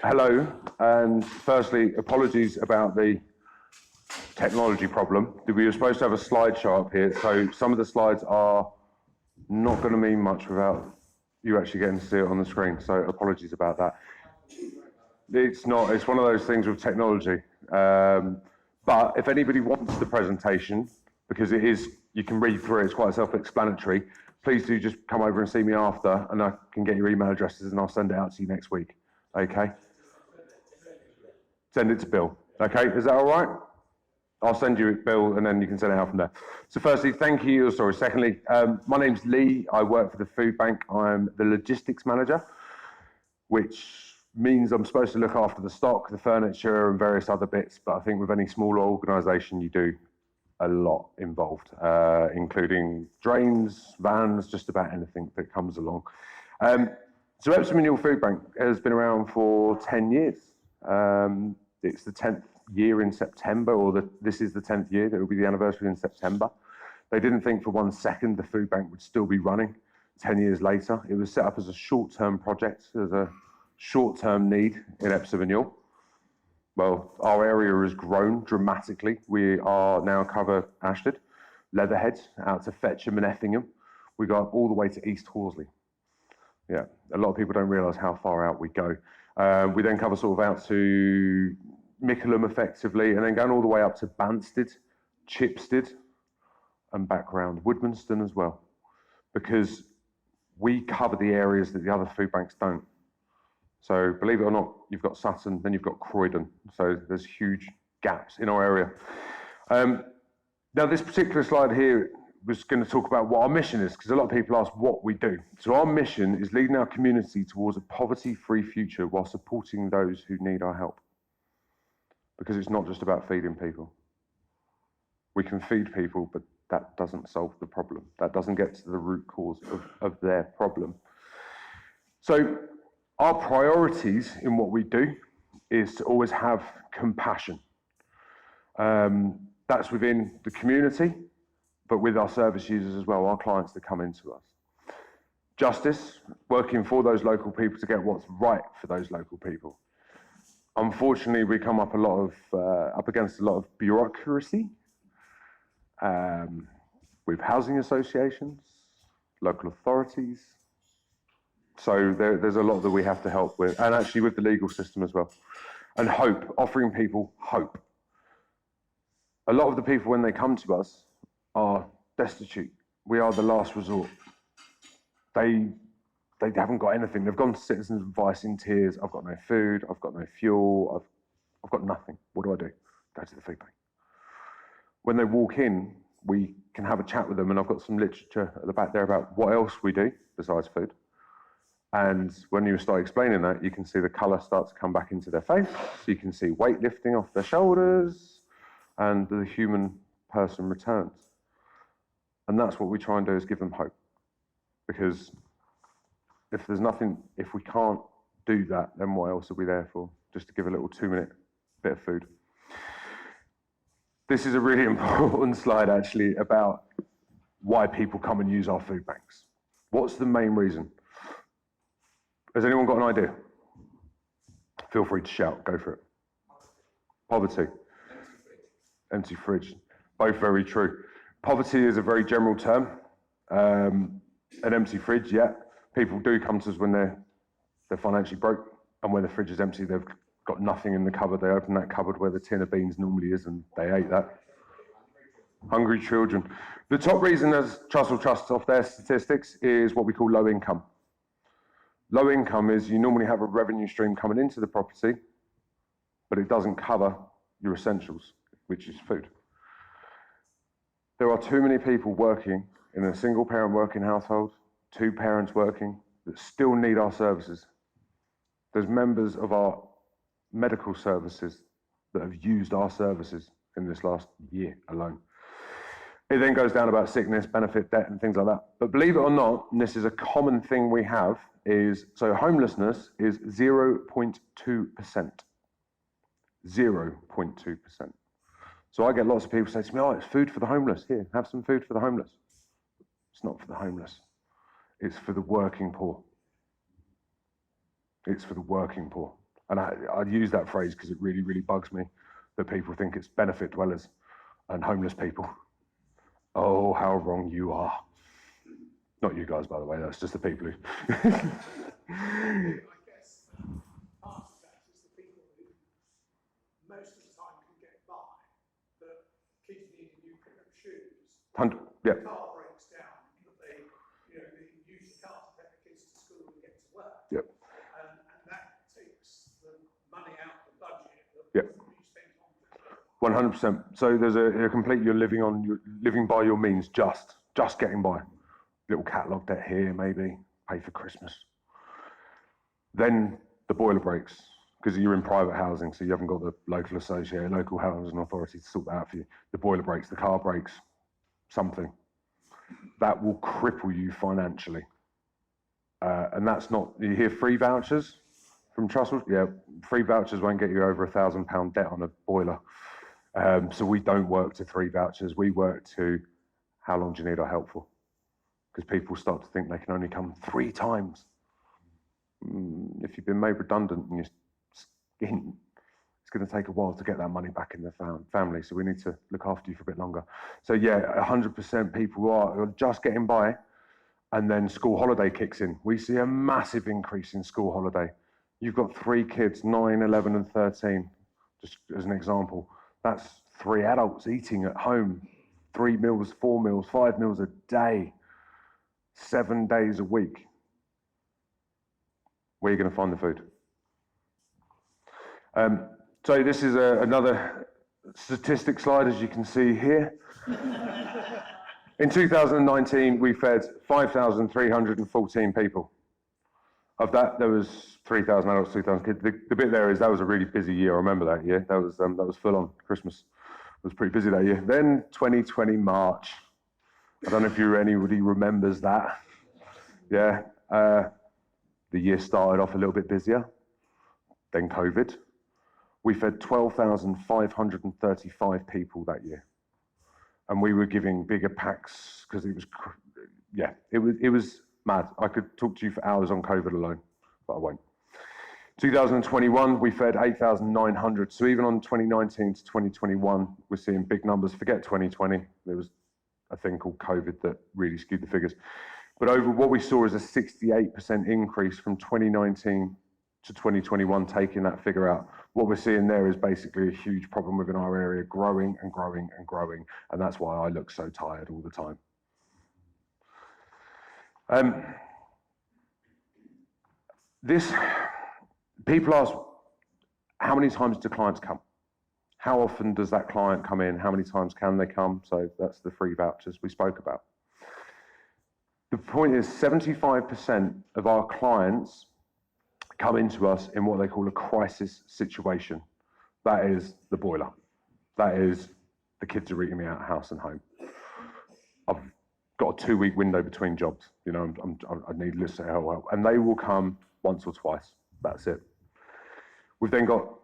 Hello, and firstly, apologies about the technology problem. We were supposed to have a slideshow up here, so some of the slides are not going to mean much without you actually getting to see it on the screen, so apologies about that. It's not, it's one of those things with technology. But if anybody wants the presentation, because it is, you can read through it, it's quite self-explanatory, please do just come over and see me after, and I can get your email addresses and I'll send it out to you next week, okay? Send it to Bill, okay? Is that all right? I'll send you it, Bill, and then you can send it out from there. So firstly, thank you. Secondly, my name's Leigh. I work for the Foodbank. I'm the logistics manager, which means I'm supposed to look after the stock, the furniture, and various other bits. But I think with any small organisation, you do a lot involved, including drains, vans, just about anything that comes along. So Epsom and Ewell Foodbank has been around for 10 years. It's the 10th year in September, or this is the 10th year. It will be the anniversary in September. They didn't think for 1 second the food bank would still be running 10 years later. It was set up as a short-term project, as a short-term need in Epsom and Ewell. Well, our area has grown dramatically. We are now cover Ashtead, Leatherhead, out to Fetcham and Effingham. We go all the way to East Horsley. Yeah, a lot of people don't realise how far out we go. We then cover sort of out to Mickleham effectively, and then going all the way up to Banstead, Chipstead, and back round Woodmanston as well, because we cover the areas that the other food banks don't. So believe it or not, you've got Sutton, then you've got Croydon. So there's huge gaps in our area. Now this particular slide here was going to talk about what our mission is, because a lot of people ask what we do. So our mission is leading our community towards a poverty-free future while supporting those who need our help. Because it's not just about feeding people. We can feed people, but that doesn't solve the problem. That doesn't get to the root cause of their problem. So our priorities in what we do is to always have compassion. That's within the community, but with our service users as well, our clients that come into us. Justice, working for those local people to get what's right for those local people. Unfortunately, we come up up against a lot of bureaucracy with housing associations, local authorities. So there's a lot that we have to help with, and actually with the legal system as well. And hope, offering people hope. A lot of the people, when they come to us, are destitute. We are the last resort. They haven't got anything. They've gone to Citizens Advice in tears. I've got no food. I've got no fuel. I've got nothing. What do? Go to the food bank. When they walk in, we can have a chat with them, and I've got some literature at the back there about what else we do besides food. And when you start explaining that, you can see the colour start to come back into their face. So you can see weight lifting off their shoulders, and the human person returns. And that's what we try and do, is give them hope. Because if there's nothing, if we can't do that, then what else are we there for? Just to give a little 2-minute bit of food. This is a really important slide, actually, about why people come and use our food banks. What's the main reason? Has anyone got an idea? Feel free to shout, go for it. Poverty. Empty fridge. Both very true. Poverty is a very general term. An empty fridge, yeah. People do come to us when they're financially broke, and when the fridge is empty, they've got nothing in the cupboard. They open that cupboard where the tin of beans normally is, and they ate that. Hungry children. The top reason, as Trussell trusts off their statistics, is what we call low income. Low income is you normally have a revenue stream coming into the property, but it doesn't cover your essentials, which is food. There are too many people working in a single parent working household, 2 parents working, that still need our services. There's members of our medical services that have used our services in this last year alone. It then goes down about sickness, benefit, debt, and things like that. But believe it or not, and this is a common thing we have, so homelessness is 0.2%. 0.2%. So I get lots of people say to me, oh, it's food for the homeless. Here, have some food for the homeless. It's not for the homeless. It's for the working poor. It's for the working poor. And I use that phrase because it really, really bugs me that people think it's benefit dwellers and homeless people. Oh, how wrong you are. Not you guys, by the way, that's just the people who... I guess part of that is the people who most of the time can get by, but kids need a new pair of shoes. Yeah. The car breaks down, but they use the car to take the kids to school and get to work. Yep. And that takes the money out of the budget that Yep. would be spent on 100%. So there's a complete, you're living by your means, just getting by. Little catalogue debt here, maybe, pay for Christmas. Then the boiler breaks, because you're in private housing, so you haven't got the local association, local housing authority to sort that out for you. The boiler breaks, the car breaks, something. That will cripple you financially. And that's not, you hear free vouchers from Trussell? Yeah, free vouchers won't get you over £1,000 debt on a boiler. So we don't work to 3 vouchers, we work to how long do you need our help for? Because people start to think they can only come 3 times. If you've been made redundant and you're skint, it's going to take a while to get that money back in the family. So we need to look after you for a bit longer. So yeah, 100% people are just getting by, and then school holiday kicks in. We see a massive increase in school holiday. You've got 3 kids, 9, 11 and 13, just as an example. That's 3 adults eating at home, 3 meals, 4 meals, 5 meals a day. 7 days a week. Where are you going to find the food? So this is another statistic slide, as you can see here. In 2019, we fed 5,314 people. Of that, there was 3,000 adults, 2,000 kids. The bit there is that was a really busy year. I remember that year. That was full on. Christmas was pretty busy that year. Then 2020 March. I don't know if anybody remembers that. Yeah, the year started off a little bit busier, then COVID. We fed 12,535 people that year. And we were giving bigger packs because it was mad. I could talk to you for hours on COVID alone, but I won't. 2021, we fed 8,900. So even on 2019 to 2021, we're seeing big numbers. Forget 2020. There was a thing called COVID that really skewed the figures. But over what we saw is a 68% increase from 2019 to 2021, taking that figure out. What we're seeing there is basically a huge problem within our area, growing and growing and growing. And that's why I look so tired all the time. People ask, how many times do clients come? How often does that client come in? How many times can they come? So that's the free vouchers we spoke about. The point is 75% of our clients come into us in what they call a crisis situation. That is the boiler. That is the kids are eating me out of house and home. I've got a 2-week window between jobs. You know, I need lists of help. And they will come once or twice. That's it. We've then got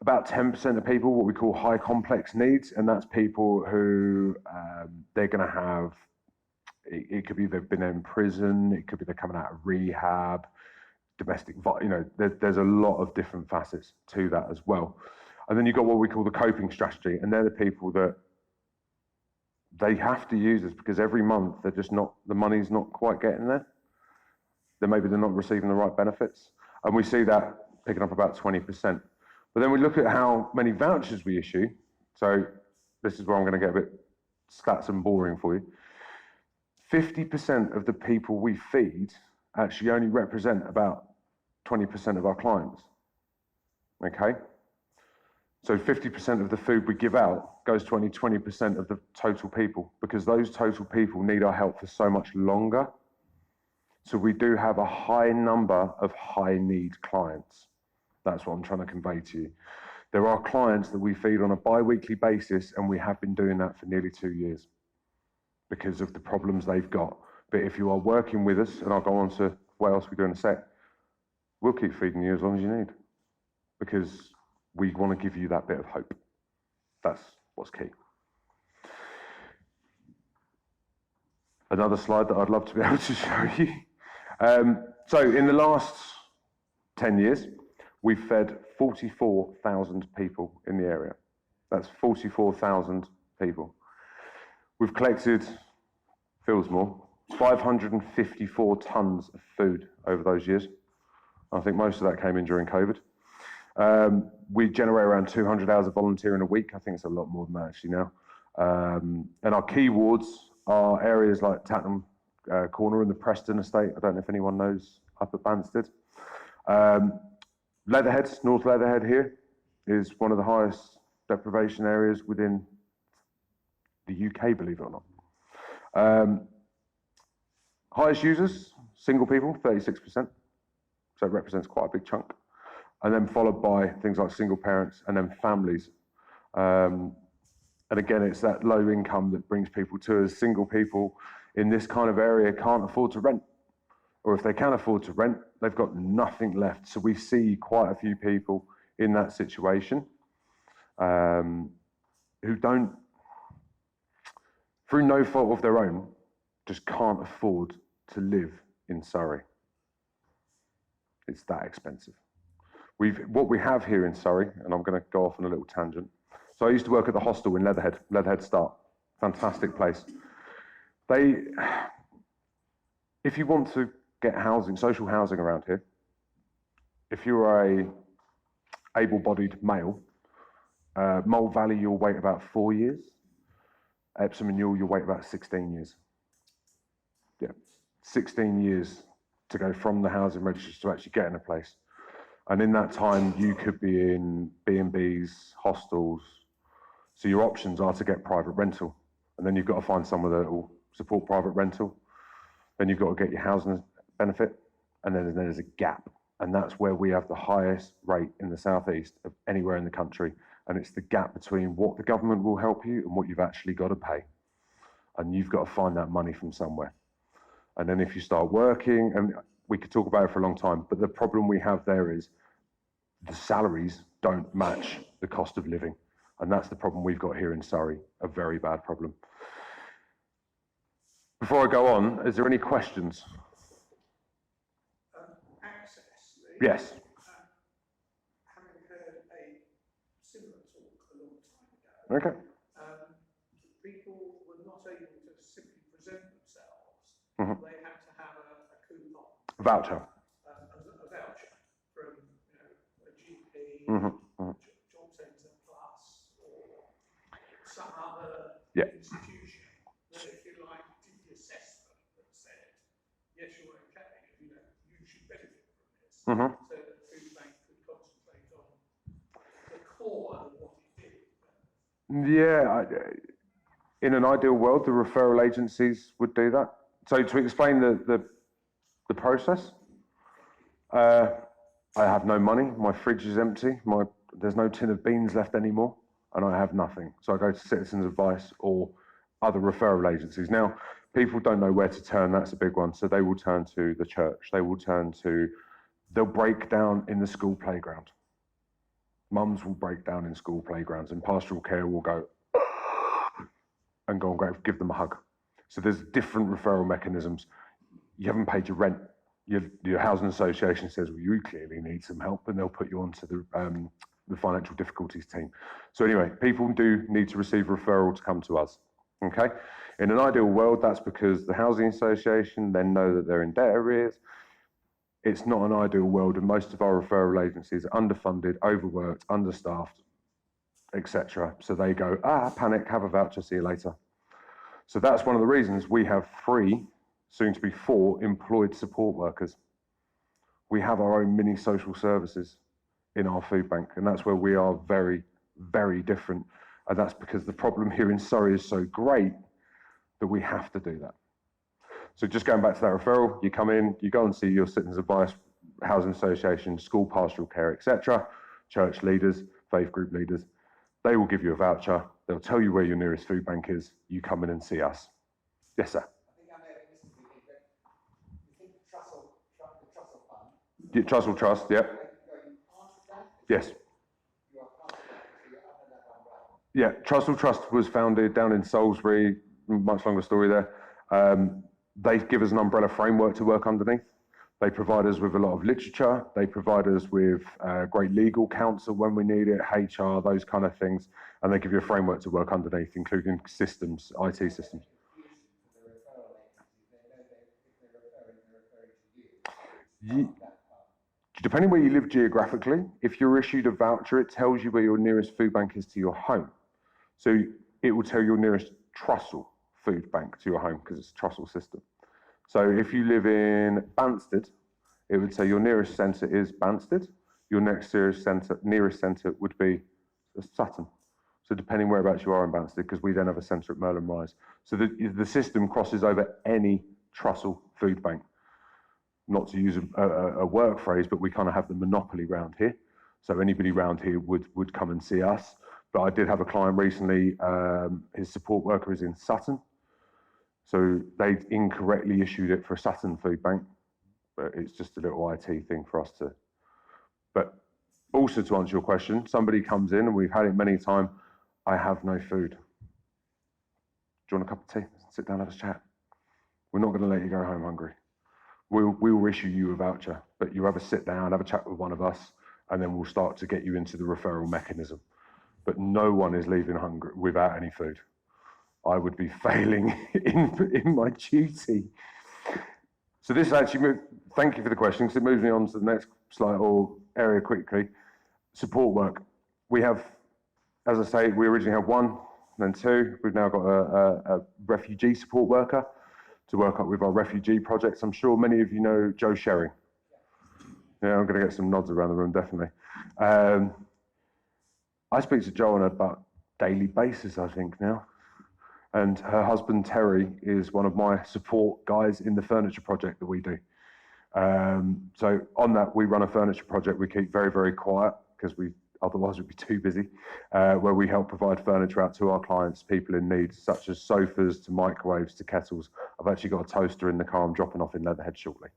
about 10% of people, what we call high complex needs, and that's people who they're going to have, it could be they've been in prison, it could be they're coming out of rehab, domestic, there's a lot of different facets to that as well. And then you've got what we call the coping strategy, and they're the people that they have to use this because every month they're just not, the money's not quite getting there. Then maybe they're not receiving the right benefits. And we see that picking up about 20%. But then we look at how many vouchers we issue. So this is where I'm going to get a bit stats and boring for you. 50% of the people we feed actually only represent about 20% of our clients. Okay? So 50% of the food we give out goes to only 20% of the total people because those total people need our help for so much longer. So we do have a high number of high need clients. That's what I'm trying to convey to you. There are clients that we feed on a bi-weekly basis, and we have been doing that for nearly 2 years because of the problems they've got. But if you are working with us, and I'll go on to what else we do in a sec, we'll keep feeding you as long as you need because we want to give you that bit of hope. That's what's key. Another slide that I'd love to be able to show you. So in the last 10 years, We've fed 44,000 people in the area. That's 44,000 people. We've collected, feels more, 554 tonnes of food over those years. I think most of that came in during COVID. We generate around 200 hours of volunteering a week. I think it's a lot more than that actually now. And our key wards are areas like Tatton Corner and the Preston estate. I don't know if anyone knows up at Banstead. Leatherhead, North Leatherhead here, is one of the highest deprivation areas within the UK, believe it or not. Highest users, single people, 36%. So it represents quite a big chunk. And then followed by things like single parents and then families. And again, it's that low income that brings people to us. Single people in this kind of area can't afford to rent. Or if they can afford to rent, they've got nothing left. So we see quite a few people in that situation who don't, through no fault of their own, just can't afford to live in Surrey. It's that expensive. What we have here in Surrey, and I'm going to go off on a little tangent. So I used to work at the hostel in Leatherhead Start. Fantastic place. If you want to get housing, social housing around here, if you're a able-bodied male, Mole Valley, you'll wait about 4 years. Epsom and Ewell, you'll wait about 16 years. Yeah, 16 years to go from the housing registers to actually get in a place. And in that time, you could be in B&Bs, hostels. So your options are to get private rental. And then you've got to find someone that will support private rental. Then you've got to get your housing benefit. And then there's a gap. And that's where we have the highest rate in the southeast of anywhere in the country. And it's the gap between what the government will help you and what you've actually got to pay. And you've got to find that money from somewhere. And then if you start working, and we could talk about it for a long time, but the problem we have there is the salaries don't match the cost of living. And that's the problem we've got here in Surrey, a very bad problem. Before I go on, is there any questions? Access. Yes. Having heard a similar talk a long time ago, Okay. people were not able to simply present themselves. Mm-hmm. They had to have a coupon. Voucher. A voucher from a GP, Mm-hmm. Mm-hmm. Job Centre Plus, or some other Yeah. institution that, if you like, did the assessment that said, yes, you're okay, you should benefit from this. Mm-hmm. So that Foodbank could concentrate on the core of what it did. Yeah, in an ideal world, the referral agencies would do that. So to explain the process, I have no money, my fridge is empty, there's no tin of beans left anymore, and I have nothing. So I go to Citizens Advice or other referral agencies. Now, people don't know where to turn, that's a big one. So they will turn to the church, they'll break down in the school playground. Mums will break down in school playgrounds, and pastoral care will go and go and give them a hug. So there's different referral mechanisms. You haven't paid your rent. Your housing association says, well, you clearly need some help, and they'll put you onto the financial difficulties team. So anyway, people do need to receive a referral to come to us, okay? In an ideal world, that's because the housing association then know that they're in debt arrears. It's not an ideal world, and most of our referral agencies are underfunded, overworked, understaffed, etc. So they go, panic, have a voucher, see you later. So that's one of the reasons we have 3, soon to be 4, employed support workers. We have our own mini social services in our food bank, and that's where we are very, very different. And that's because the problem here in Surrey is so great that we have to do that. So just going back to that referral, you come in, you go and see your Citizens Advice, Housing Association, school pastoral care, etc., church leaders, faith group leaders. They will give you a voucher. They'll tell you where your nearest food bank is. You come in and see us. Yes, sir. I think I may have missed it, but you think the Trussell Fund? Yeah, Trussell Trust, yeah. Yes. Yeah, Trussell Trust was founded down in Salisbury, much longer story there. They give us an umbrella framework to work underneath. They provide us with a lot of literature. They provide us with great legal counsel when we need it, HR, those kind of things. And they give you a framework to work underneath, including systems, IT systems. Depending where you live geographically, if you're issued a voucher, it tells you where your nearest food bank is to your home. So it will tell your nearest Trussell food bank to your home because it's a Trussell system. So if you live in Banstead, it would say your nearest centre is Banstead. Your nearest centre would be Sutton. So depending whereabouts you are in Banstead, because we then have a centre at Merlin Rise. So the system crosses over any Trussell food bank. Not to use a work phrase, but we kind of have the monopoly round here. So anybody round here would come and see us. But I did have a client recently, his support worker is in Sutton. So they incorrectly issued it for a Sutton food bank, but it's just a little IT thing for us to. But also to answer your question, somebody comes in and we've had it many times, I have no food. Do you want a cup of tea? Sit down and have a chat. We're not going to let you go home hungry. We'll issue you a voucher, but you have a sit down, have a chat with one of us, and then we'll start to get you into the referral mechanism. But no one is leaving hungry without any food. I would be failing in my duty. So this actually, thank you for the question, because it moves me on to the next slide or area quickly. Support work. We have, as I say, we originally had one, then two. We've now got a refugee support worker to work up with our refugee projects. I'm sure many of you know Joe Sherry. Yeah, I'm going to get some nods around the room, definitely. I speak to Jo on about daily basis, I think, now. And her husband, Terry, is one of my support guys in the furniture project that we do. So on that, we run a furniture project we keep very, very quiet because otherwise we'd be too busy, where we help provide furniture out to our clients, people in need, such as sofas to microwaves to kettles. I've actually got a toaster in the car I'm dropping off in Leatherhead shortly.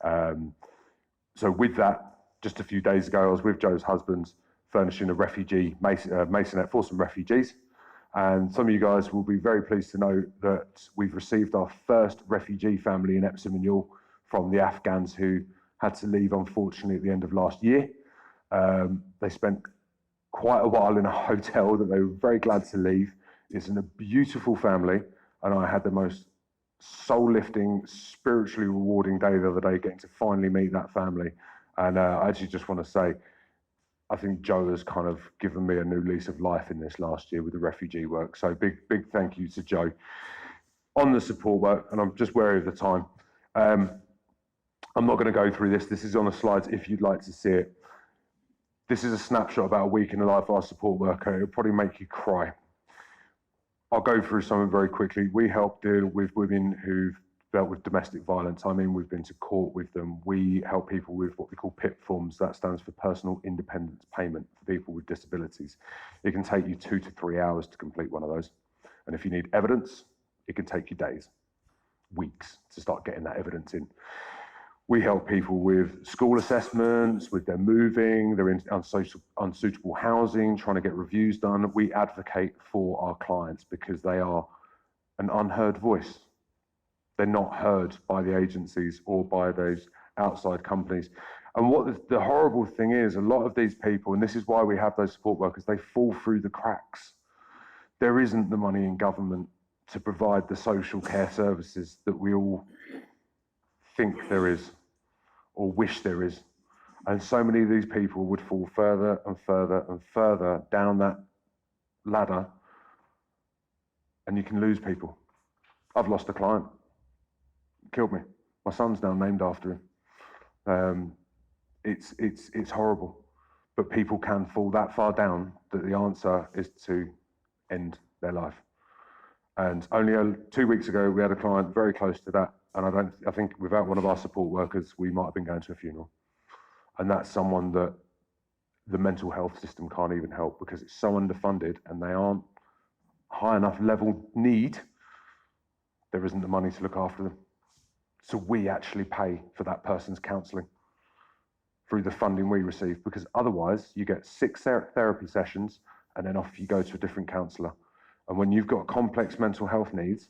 So with that, just a few days ago, I was with Joe's husband, furnishing a refugee masonette for some refugees. And some of you guys will be very pleased to know that we've received our first refugee family in Epsom and Ewell from the Afghans who had to leave, unfortunately, at the end of last year. They spent quite a while in a hotel that they were very glad to leave. It's a beautiful family, and I had the most soul-lifting, spiritually rewarding day the other day, getting to finally meet that family. And I actually just want to say, I think Joe has kind of given me a new lease of life in this last year with the refugee work. So big thank you to Joe. On the support work, and I'm just wary of the time, I'm not going to go through this. This is on the slides if you'd like to see it. This is a snapshot about a week in the life of our support worker. It'll probably make you cry. I'll go through some very quickly. We help deal with women who've dealt with domestic violence. I mean, we've been to court with them. We help people with what we call PIP forms. That stands for Personal Independence Payment for people with disabilities. It can take you 2 to 3 hours to complete one of those. And if you need evidence, it can take you days, weeks to start getting that evidence in. We help people with school assessments, with their moving, they're in unsuitable housing, trying to get reviews done. We advocate for our clients because they are an unheard voice. They're not heard by the agencies or by those outside companies. And what the horrible thing is, a lot of these people, and this is why we have those support workers, they fall through the cracks. There isn't the money in government to provide the social care services that we all think there is or wish there is. And so many of these people would fall further and further and further down that ladder, and you can lose people. I've lost a client. Killed me. My son's now named after him. It's horrible, but people can fall that far down that the answer is to end their life. And only 2 weeks ago, we had a client very close to that. And I think without one of our support workers, we might have been going to a funeral. And that's someone that the mental health system can't even help because it's so underfunded and they aren't high enough level need. There isn't the money to look after them. So we actually pay for that person's counselling through the funding we receive, because otherwise you get 6 therapy sessions and then off you go to a different counsellor. And when you've got complex mental health needs,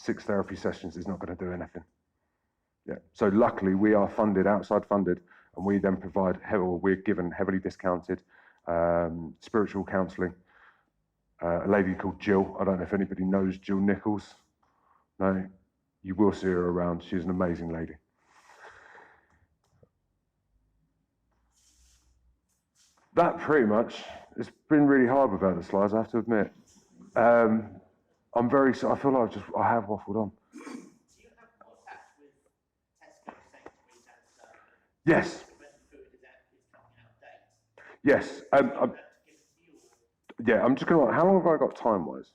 6 therapy sessions is not going to do anything. Yeah. So luckily we are funded, outside funded, and we then provide, we're given heavily discounted spiritual counselling. A lady called Jill, I don't know if anybody knows Jill Nichols. No, you will see her around. She's an amazing lady. That pretty much, it's been really hard without the slides, I have to admit. I'm very, I feel like I have waffled on. Do you have WhatsApp with Tesco, Sainsbury's, and Yes. when food is coming out of date? Yes. Yeah, I'm just going to, how long have I got time-wise?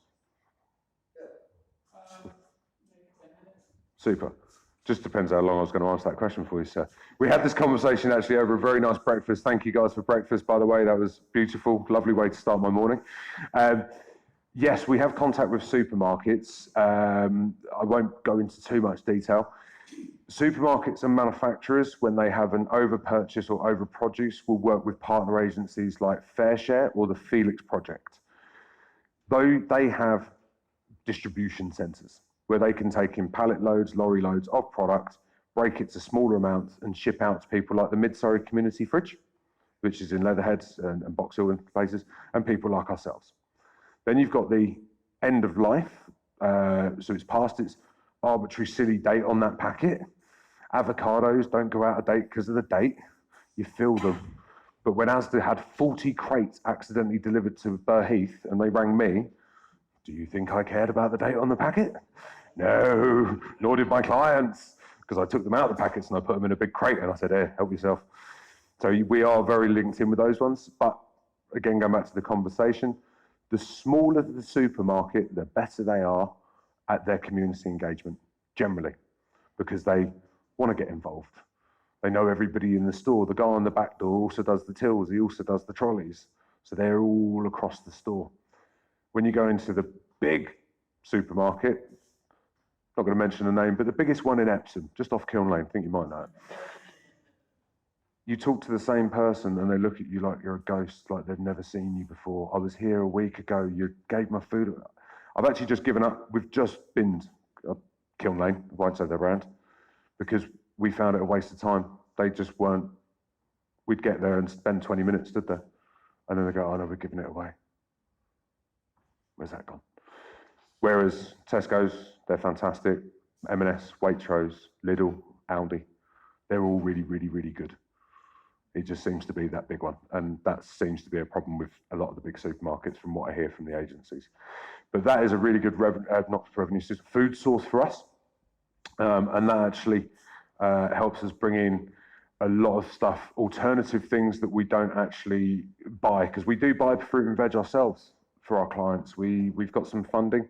Maybe 10 minutes. Super. Just depends how long I was going to answer that question for you, sir. We had this conversation actually over a very nice breakfast. Thank you guys for breakfast, by the way. That was beautiful. Lovely way to start my morning. Yes, we have contact with supermarkets. I won't go into too much detail. Supermarkets and manufacturers, when they have an overpurchase or overproduce, will work with partner agencies like FairShare or the Felix Project. Though they have distribution centres where they can take in pallet loads, lorry loads of product, break it to smaller amounts and ship out to people like the Mid-Surrey Community Fridge, which is in Leatherhead and Box Hill and places, and people like ourselves. Then you've got the end of life, so it's past its arbitrary silly date on that packet. Avocados don't go out of date because of the date, you fill them. But when Asda had 40 crates accidentally delivered to Burheath and they rang me, do you think I cared about the date on the packet? No, nor did my clients, because I took them out of the packets and I put them in a big crate and I said, hey, help yourself. So we are very linked in with those ones. But again, going back to the conversation, the smaller the supermarket, the better they are at their community engagement, generally, because they want to get involved. They know everybody in the store. The guy on the back door also does the tills. He also does the trolleys. So they're all across the store. When you go into the big supermarket, not going to mention the name, but the biggest one in Epsom, just off Kiln Lane, I think you might know it. You talk to the same person and they look at you like you're a ghost, like they've never seen you before. I was here a week ago, you gave my food. I've actually just given up. We've just binned Kiln Lane, I won't say their brand, because we found it a waste of time. They just weren't, we'd get there and spend 20 minutes, stood there. And then they go, oh no, we're giving it away. Where's that gone? Whereas Tesco's, they're fantastic. M&S, Waitrose, Lidl, Aldi, they're all really, really, really good. It just seems to be that big one. And that seems to be a problem with a lot of the big supermarkets from what I hear from the agencies. But that is a really good food source for us. And that actually helps us bring in a lot of stuff, alternative things that we don't actually buy, because we do buy fruit and veg ourselves for our clients. We've got some funding.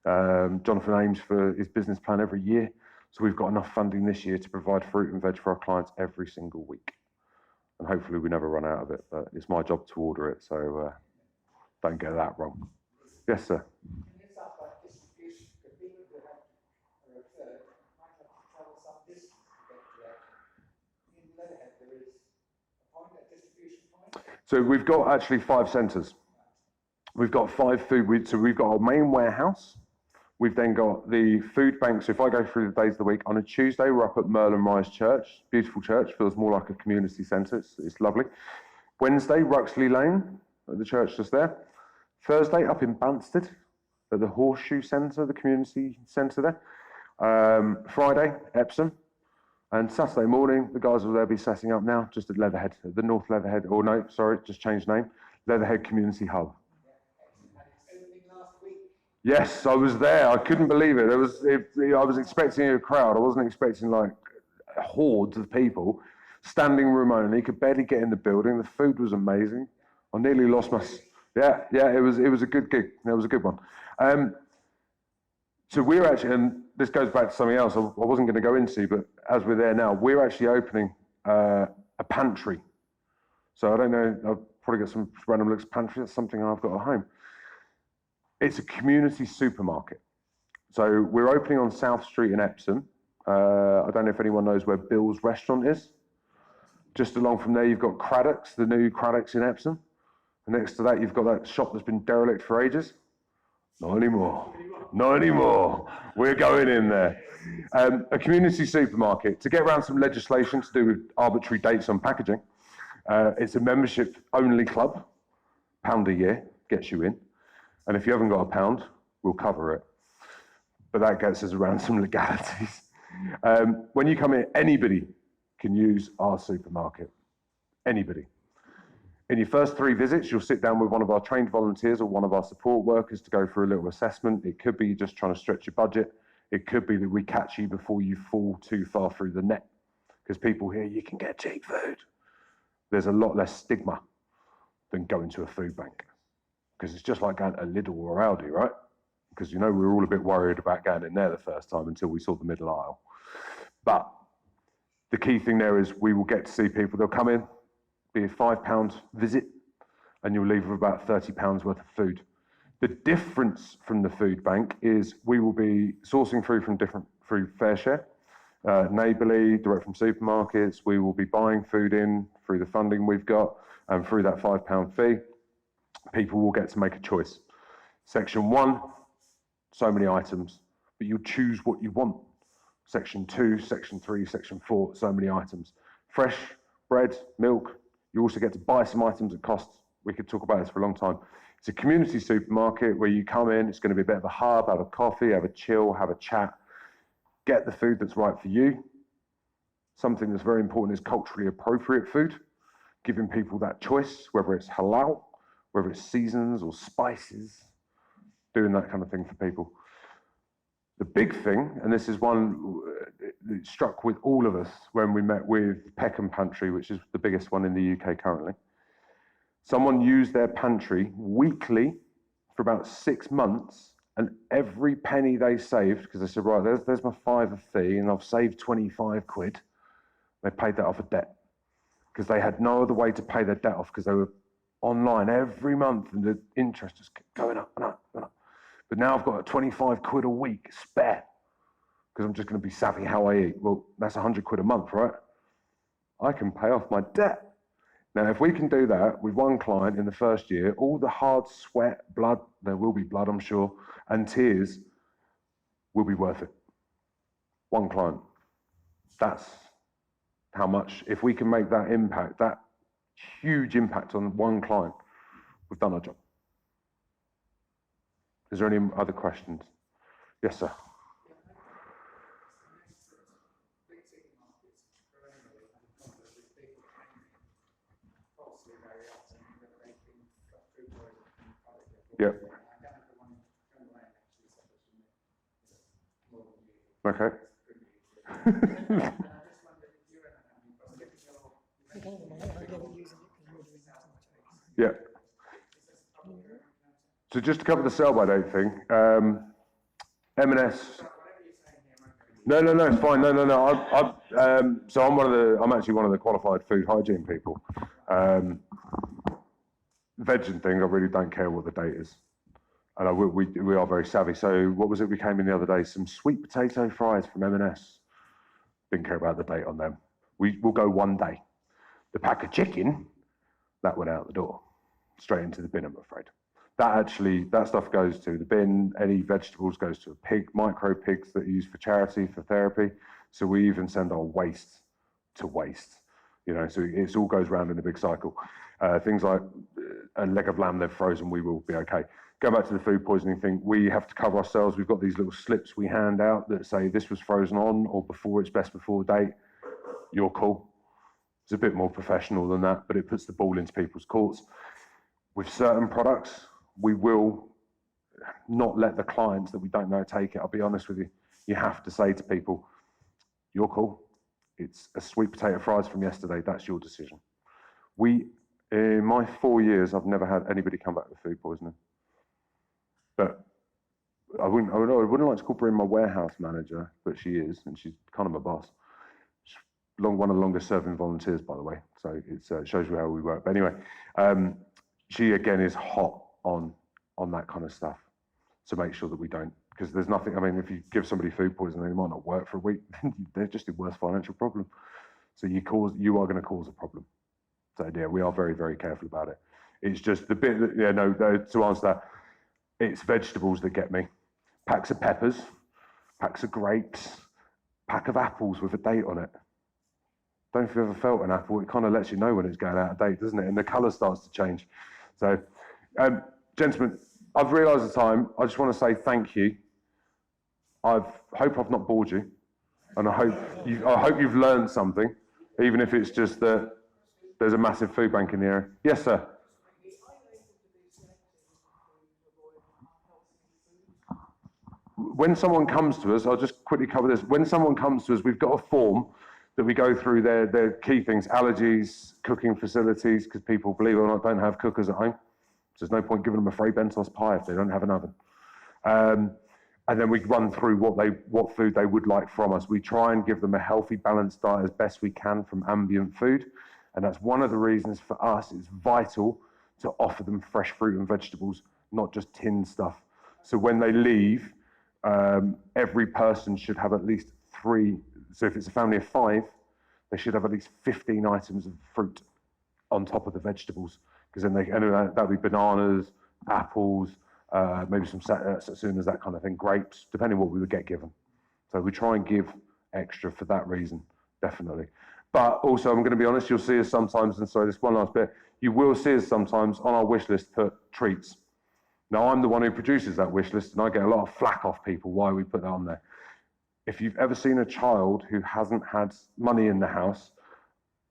Jonathan aims for his business plan every year. So we've got enough funding this year to provide fruit and veg for our clients every single week. And hopefully we never run out of it, but it's my job to order it, so don't get that wrong. Yes, sir. Can you start by distribution? Because people who have a referred might have to travel some distance to get to that. In Leatherhead, there is a distribution point. So we've got actually 5 centres. We've got 5 food, so we've got our main warehouse. We've then got the food bank. So if I go through the days of the week, on a Tuesday, we're up at Merlin Rise Church. Beautiful church, feels more like a community centre. It's lovely. Wednesday, Ruxley Lane, at the church just there. Thursday, up in Banstead, at the Horseshoe Centre, the community centre there. Friday, Epsom. And Saturday morning, the guys will there be setting up now, just at Leatherhead, at the North Leatherhead, or no, sorry, just changed name, Leatherhead Community Hub. Yes, I was there. I couldn't believe it. I was expecting a crowd. I wasn't expecting like hordes of people. Standing room only. Could barely get in the building. The food was amazing. I nearly lost my. Yeah. It was a good gig. It was a good one. So we're actually, and this goes back to something else I wasn't going to go into, but as we're there now, we're actually opening a pantry. So I don't know. I'll probably get some random looks pantry. That's something I've got at home. It's a community supermarket. So we're opening on South Street in Epsom. I don't know if anyone knows where Bill's restaurant is. Just along from there, you've got Craddock's, the new Craddock's in Epsom. And next to that, you've got that shop that's been derelict for ages. Not anymore. not anymore. We're going in there. A community supermarket, to get around some legislation to do with arbitrary dates on packaging. It's a membership-only club. £1 a year gets you in. And if you haven't got £1, we'll cover it. But that gets us around some legalities. When you come in, anybody can use our supermarket. Anybody. In your first 3 visits, you'll sit down with one of our trained volunteers or one of our support workers to go through a little assessment. It could be just trying to stretch your budget. It could be that we catch you before you fall too far through the net. Because people hear you can get cheap food. There's a lot less stigma than going to a food bank. Because it's just like going to Lidl or Aldi, right? Because we were all a bit worried about going in there the first time until we saw the middle aisle. But the key thing there is we will get to see people. They'll come in, be a £5 visit, and you'll leave with about £30 worth of food. The difference from the food bank is we will be sourcing through fair share, neighbourly, direct from supermarkets. We will be buying food in through the funding we've got, and through that £5 fee, people will get to make a choice. Section 1, so many items, but you'll choose what you want. Section 2, Section 3, Section 4, so many items. Fresh bread, milk. You also get to buy some items at cost. We could talk about this for a long time. It's a community supermarket where you come in, it's going to be a bit of a hub, have a coffee, have a chill, have a chat, get the food that's right for you. Something that's very important is culturally appropriate food, giving people that choice, whether it's halal, whether it's seasons or spices, doing that kind of thing for people. The big thing, and this is one that struck with all of us when we met with Peckham Pantry, which is the biggest one in the UK currently. Someone used their pantry weekly for about 6 months, and every penny they saved, because they said, right, there's my £5 fee, and I've saved 25 quid, they paid that off a debt. Because they had no other way to pay their debt off, because they were online every month, and the interest just kept going up and up and up. But now I've got 25 quid a week spare, because I'm just going to be savvy how I eat. Well, that's 100 quid a month, right? I can pay off my debt. Now, if we can do that with one client in the first year, all the hard sweat, blood, there will be blood, I'm sure, and tears will be worth it. One client. That's how much, if we can make that impact, that huge impact on one client, we've done our job. Is there any other questions? Yes, sir. Yeah. Okay. Yeah. So just to cover the sell by date thing, M&S. No, it's fine. No. So I'm actually one of the qualified food hygiene people. Veg and things, I really don't care what the date is. And we are very savvy. So what was it we came in the other day? Some sweet potato fries from M&S. Didn't care about the date on them. We'll go one day. The pack of chicken, that went out the door. Straight into the bin, I'm afraid. That stuff goes to the bin. Any vegetables goes to a pig, micro pigs that are used for charity, for therapy. So we even send our waste to waste. So it all goes round in a big cycle. Things like a leg of lamb they've frozen, we will be okay. Go back to the food poisoning thing. We have to cover ourselves. We've got these little slips we hand out that say this was frozen on or before it's best before date. You're cool. It's a bit more professional than that, but it puts the ball into people's courts. With certain products, we will not let the clients that we don't know take it. I'll be honest with you. You have to say to people, you're cool. It's a sweet potato fries from yesterday. That's your decision. In my 4 years, I've never had anybody come back with food poisoning. But I wouldn't like to call Bryn my warehouse manager, but she is, and she's kind of my boss. She's one of the longest serving volunteers, by the way. So it shows you how we work. But anyway, she again is hot on that kind of stuff to make sure that we don't, because there's nothing. I mean, if you give somebody food poisoning, they might not work for a week. They're just a worse financial problem. So you are going to cause a problem. So yeah, we are very, very careful about it. It's just the bit that, to answer that, it's vegetables that get me. packs of peppers, packs of grapes, pack of apples with a date on it. Don't know if you've ever felt an apple, it kind of lets you know when it's going out of date, doesn't it? And the colour starts to change. So, gentlemen, I've realised the time. I just want to say thank you. I hope I've not bored you, and I hope you've learned something, even if it's just that there's a massive food bank in the area. Yes, sir. When someone comes to us, I'll just quickly cover this. When someone comes to us, we've got a form that we go through their key things: allergies, cooking facilities, because people, believe it or not, don't have cookers at home. So there's no point giving them a Frey Bentos pie if they don't have an oven. And then we run through what food they would like from us. We try and give them a healthy, balanced diet as best we can from ambient food. And that's one of the reasons for us it's vital to offer them fresh fruit and vegetables, not just tinned stuff. So when they leave, every person should have at least 3. So if it's a family of 5, they should have at least 15 items of fruit on top of the vegetables. Because then that'll be bananas, apples, maybe some satsumas, that kind of thing, grapes, depending what we would get given. So we try and give extra for that reason, definitely. But also, I'm going to be honest, you'll see us sometimes, and sorry, this one last bit, you will see us sometimes on our wish list put treats. Now, I'm the one who produces that wish list, and I get a lot of flack off people why we put that on there. If you've ever seen a child who hasn't had money in the house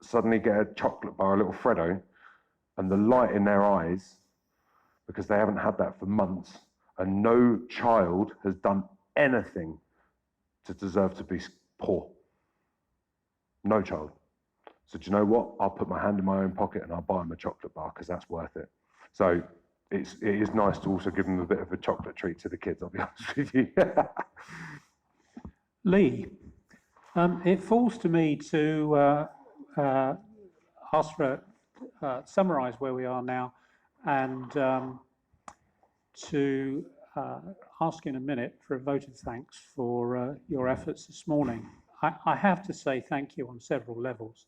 suddenly get a chocolate bar, a little Freddo, and the light in their eyes, because they haven't had that for months, and no child has done anything to deserve to be poor. No child. So do you know what? I'll put my hand in my own pocket and I'll buy them a chocolate bar because that's worth it. So it is nice to also give them a bit of a chocolate treat to the kids, I'll be honest with you. Leigh, it falls to me to ask for summarise where we are now, and to ask in a minute for a vote of thanks for your efforts this morning. I have to say thank you on several levels.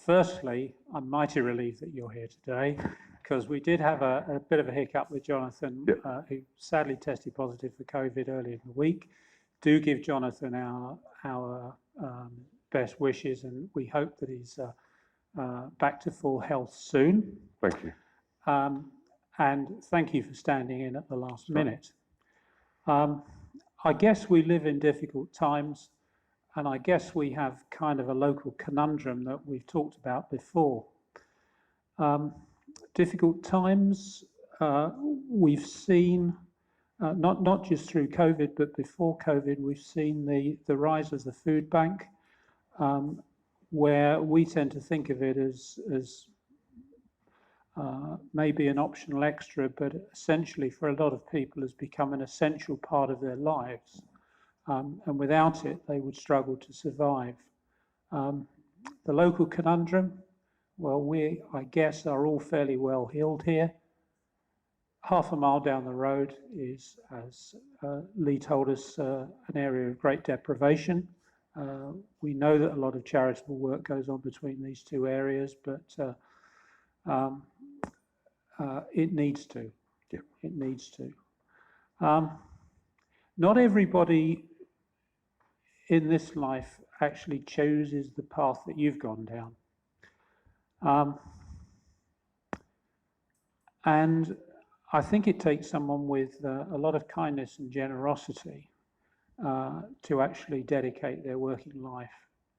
Firstly, I'm mighty relieved that you're here today, because we did have a bit of a hiccup with Jonathan, who sadly tested positive for COVID earlier in the week. Do give Jonathan our best wishes, and we hope that he's back to full health soon. Thank you. And thank you for standing in at the last minute. I guess we live in difficult times, and I guess we have kind of a local conundrum that we've talked about before. Difficult times, we've seen, not just through COVID, but before COVID, we've seen the rise of the food bank, where we tend to think of it as maybe an optional extra, but essentially for a lot of people has become an essential part of their lives. And without it, they would struggle to survive. The local conundrum, well, we, I guess, are all fairly well heeled here. Half a mile down the road is, as Leigh told us, an area of great deprivation. We know that a lot of charitable work goes on between these two areas, but it needs to. Yeah. It needs to. Not everybody in this life actually chooses the path that you've gone down. And I think it takes someone with a lot of kindness and generosity to actually dedicate their working life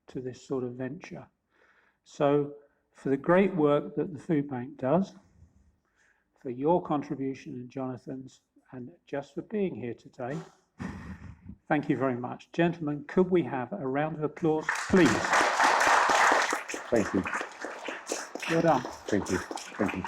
to this sort of venture. So for the great work that the Food Bank does, for your contribution and Jonathan's, and just for being here today, thank you very much. Gentlemen, could we have a round of applause, please? Thank you. Well done. Thank you. Thank you.